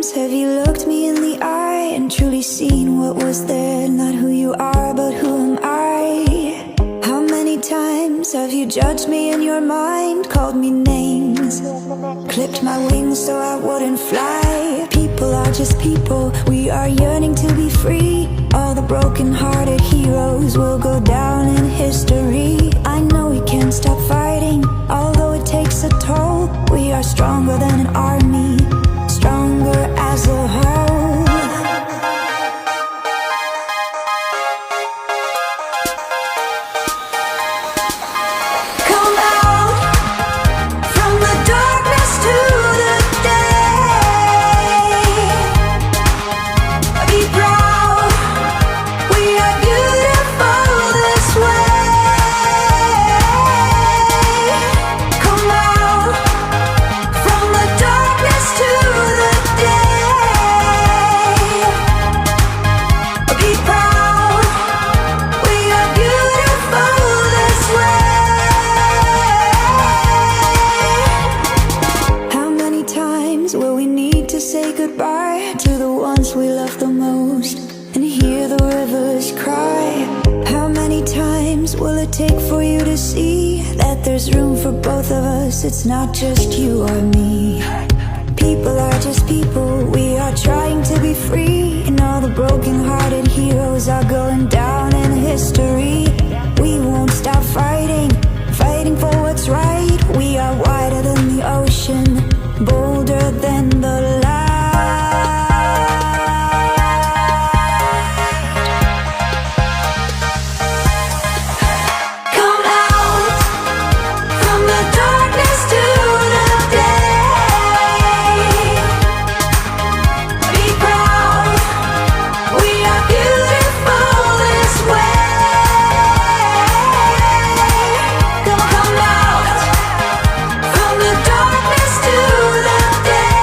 times have you looked me in the eye and truly seen what was there? Not who you are, but who am I? How many times have you judged me in your mind, called me names, clipped my wings so I wouldn't fly? People are just people, we are yearning to be free. All the broken-hearted heroes will go down in history. I know we can't stop fighting, although it takes a toll. We are stronger than an army, stronger as a whole. Come out from the darkness to the day. Be proud, we are beautiful this way. Come out from the darkness to the day. Be proud, we are beautiful this way. How many times will we need to say goodbye to the ones we love the most and hear the rivers cry? How many times will it take for you to see that there's room for both of us? It's not just you or me. People are just people, we are trying to be free. And all the broken-hearted heroes are going down in history. We won't stop fighting, fighting for what's right. We are wider than the ocean, bolder than the light. Come out from the darkness to the day. Be proud, we are beautiful this way. Come out from the darkness to the day.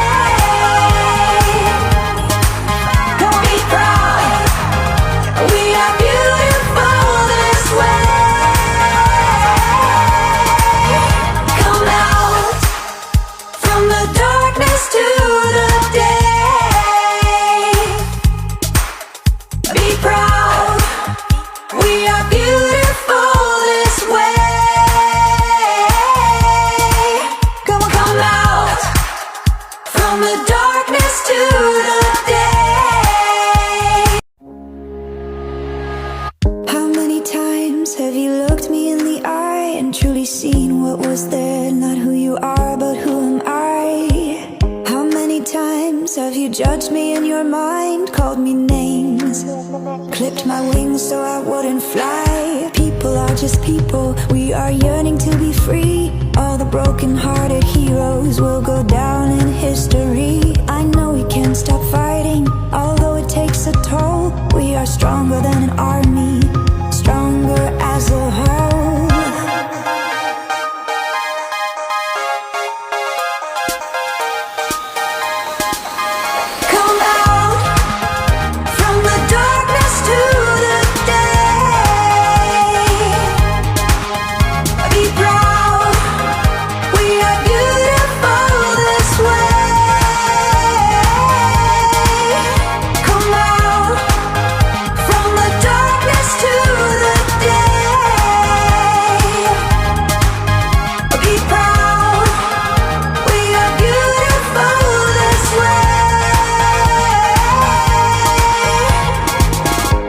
Come be proud, we are beautiful this way. Come out from the darkness to the day. Be proud, we are beautiful this way. Come on, come out from the darkness to the day. How many times have you looked me in the eye and truly seen what was there? Not who you are, but who am I? How many times have you judged me in your mind, called me names, clipped my wings so I wouldn't fly? People are just people, we are yearning to be free. All the broken-hearted heroes will go down in history. I know we can't stop fighting, although it takes a toll. We are stronger than an army, stronger as a whole. Come out from the darkness to the day. Be proud, we are beautiful this way. Come out from the darkness to the day. Be proud, we are beautiful this way.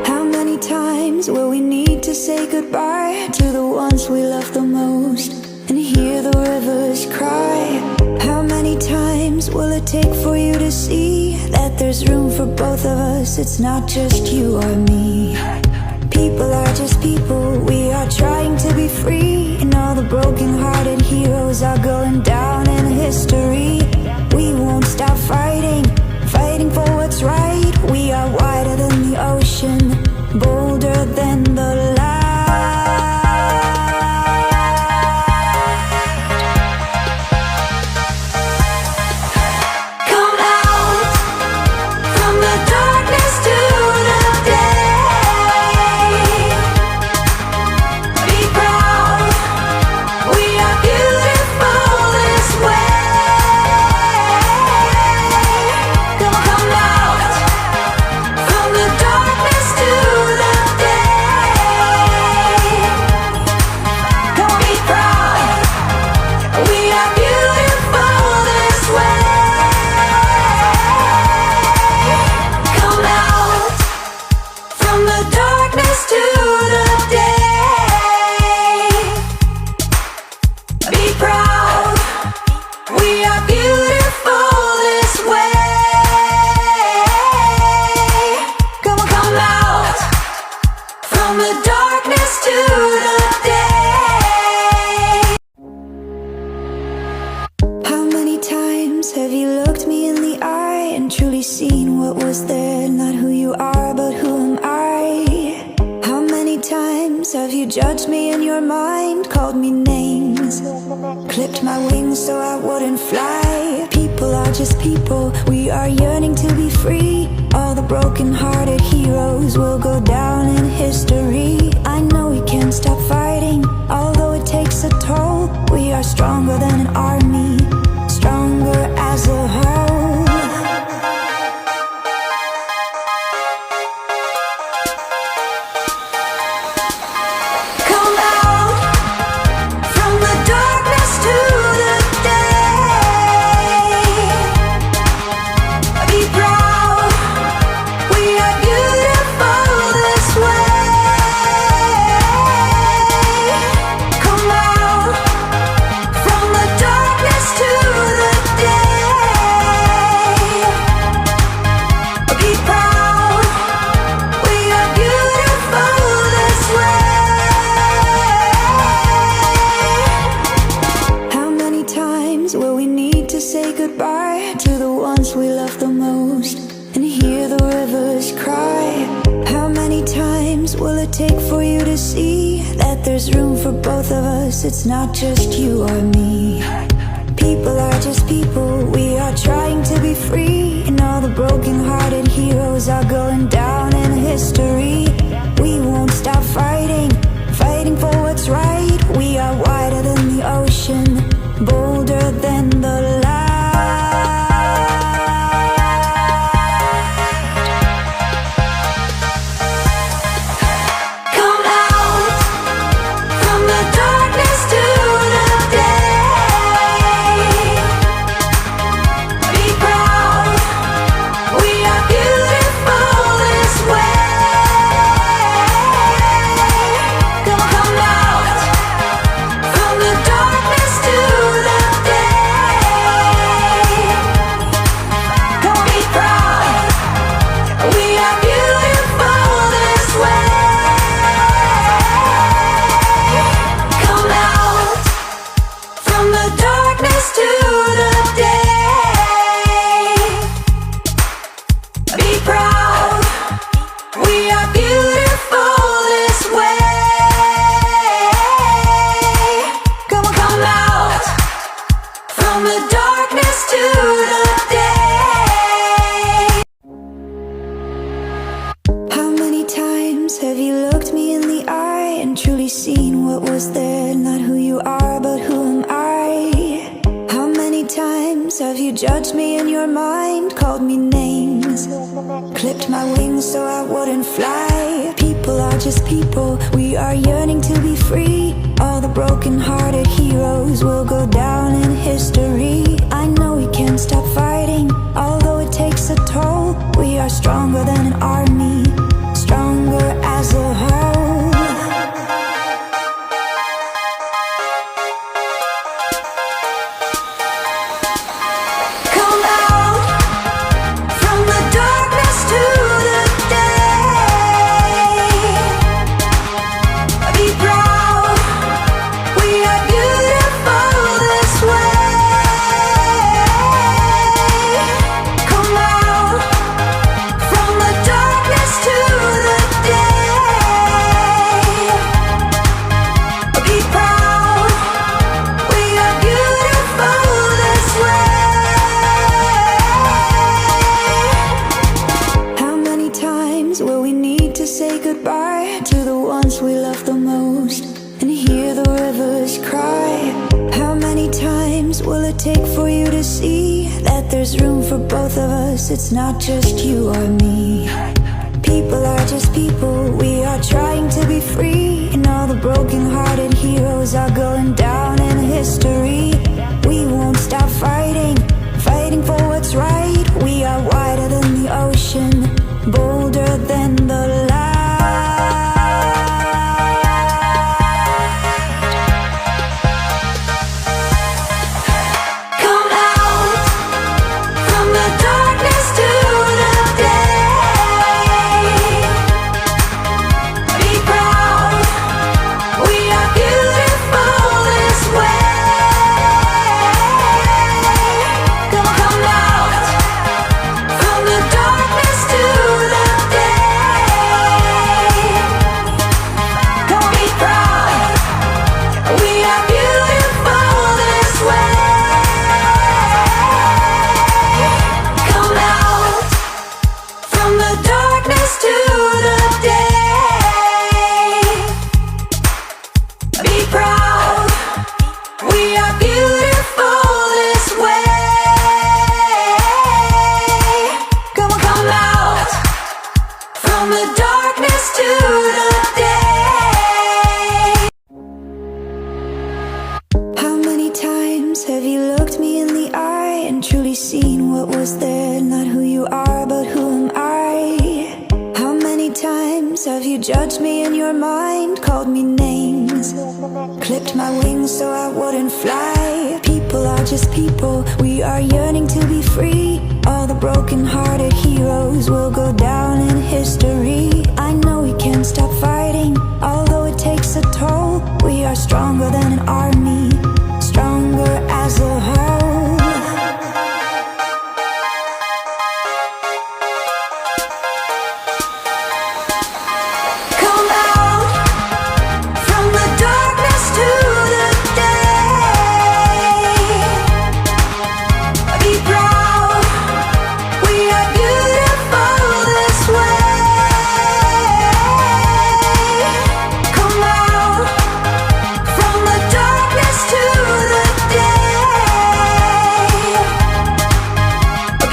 How many times will we need to say goodbye to the ones we love the most and hear the rivers cry? How many times will it take for you to see that there's room for both of us? It's not just you or me. People are just people, we are trying to be free. And all the broken-hearted heroes are going down in history. We won't stop fighting, fighting for what's right. We are wider than the ocean, bolder than the light. Come out from the darkness to the day. Be proud, we are beautiful this way. Come on. times have you looked me in the eye and truly seen what was there? Not who you are, but who am I? How many times have you judged me in your mind, called me names, clipped my wings so I wouldn't fly? People are just people, we are yearning to be free. All the broken-hearted heroes will go down in history. I know we can't stop fighting, although it takes a toll. We are stronger than an army, stronger as a whole. Come out from the darkness to the day. Be proud, we are beautiful this way. Come out from the darkness to the day. Be proud, we are beautiful this way. How many times will we need to say goodbye to the ones we love the most and hear the rivers cry? How many times will it take for you to see that there's room for both of us? It's not just you or me. People are just people, we are trying to be free. And all the broken-hearted heroes are going down in history. We won't stop fighting, fighting for what's right. We are wider than the ocean, bolder than the light. Come out from the darkness to the day. Be proud, we are beautiful this way. Come out from the darkness to the day. Come be proud, we are beautiful this way. Come out from the darkness to the day. Be proud, we are beautiful this way. Come on, come out from the darkness to the day. How many times have you looked me in the eye and truly seen what was there? Not who you are, but who am I? How many times have you judged me in your mind, called me names, clipped my wings so I wouldn't fly? People are just people, we are yearning to be free. All the broken-hearted heroes will go down in history. I know we can't stop fighting, although it takes a toll. We are stronger than an army, stronger as a whole. Come out from the darkness to the day. Be proud, we are beautiful this way. Come out from the darkness to the day. Be proud, we are beautiful this way. How many times will we need to say goodbye to the ones we love the most and hear the rivers cry? How many times will it take for you to see that there's room for both of us? It's not just you or me. People are just people, we are trying to be free. And all the broken-hearted heroes are going down in history. We won't stop fighting, fighting for what's right. We are wider than the ocean, bolder than the light. Come out from the darkness to the day. Be proud, we are beautiful this way. and truly seen what was there. Not who you are, but who am I? How many times have you judged me in your mind? Called me names, clipped my wings so I wouldn't fly. People are just people, we are yearning to be free. All the broken-hearted heroes will go down in history. I know we can't stop fighting, although it takes a toll. We are stronger than an army, stronger as a whole. Come out from the darkness to the day. Be proud, we are beautiful this way. Come out from the darkness to the day.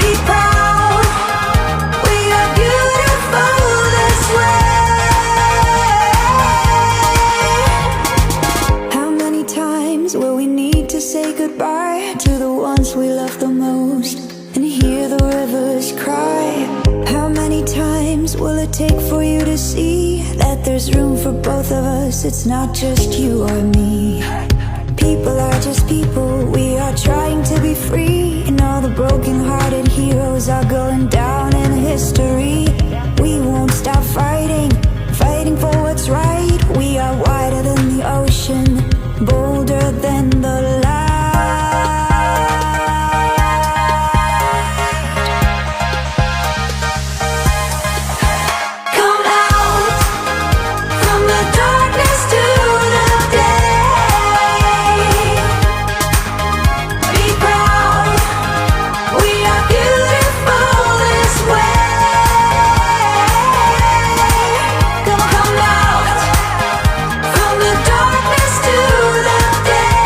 Be proud, we are beautiful this way. How many times will we need to say goodbye to the ones we love the most and hear the rivers cry? How many times will it take for you to see that there's room for both of us? It's not just you or me. People are just people, we are trying to be free. And all the broken-hearted heroes are going down in history. We won't stop fighting, fighting for what's right. We are wider than the ocean, bolder than the light. Come out from the darkness to the day. Be proud, we are beautiful this way. Come out from the darkness to the day.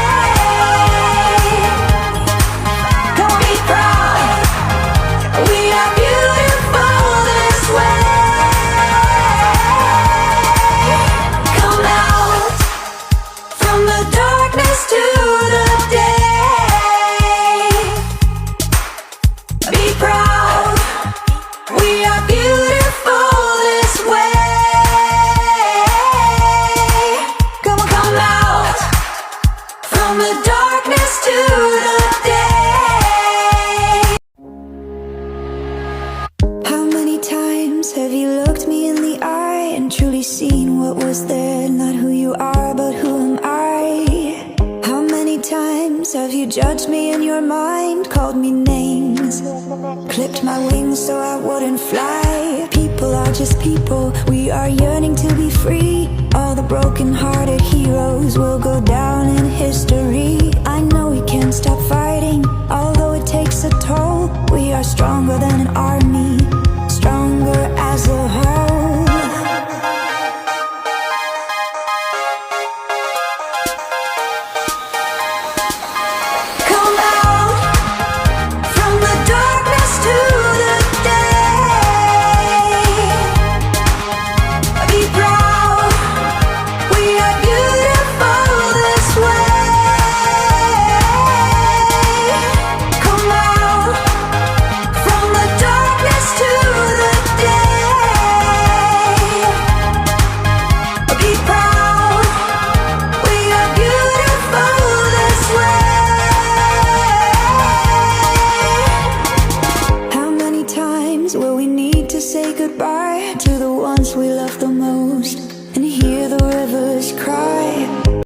Come be proud, we are beautiful this way. Come out from the darkness to the day. Be proud, we are beautiful this way. Come out from the darkness to the day. How many times have you looked me in the eye and truly seen what was there? Not who you are, but who am I? How many times have you judged me in your mind? Called me names, clipped my wings so I wouldn't fly. People are just people, we are yearning to be free. All the broken-hearted heroes will go down in history. I know we can't stop fighting,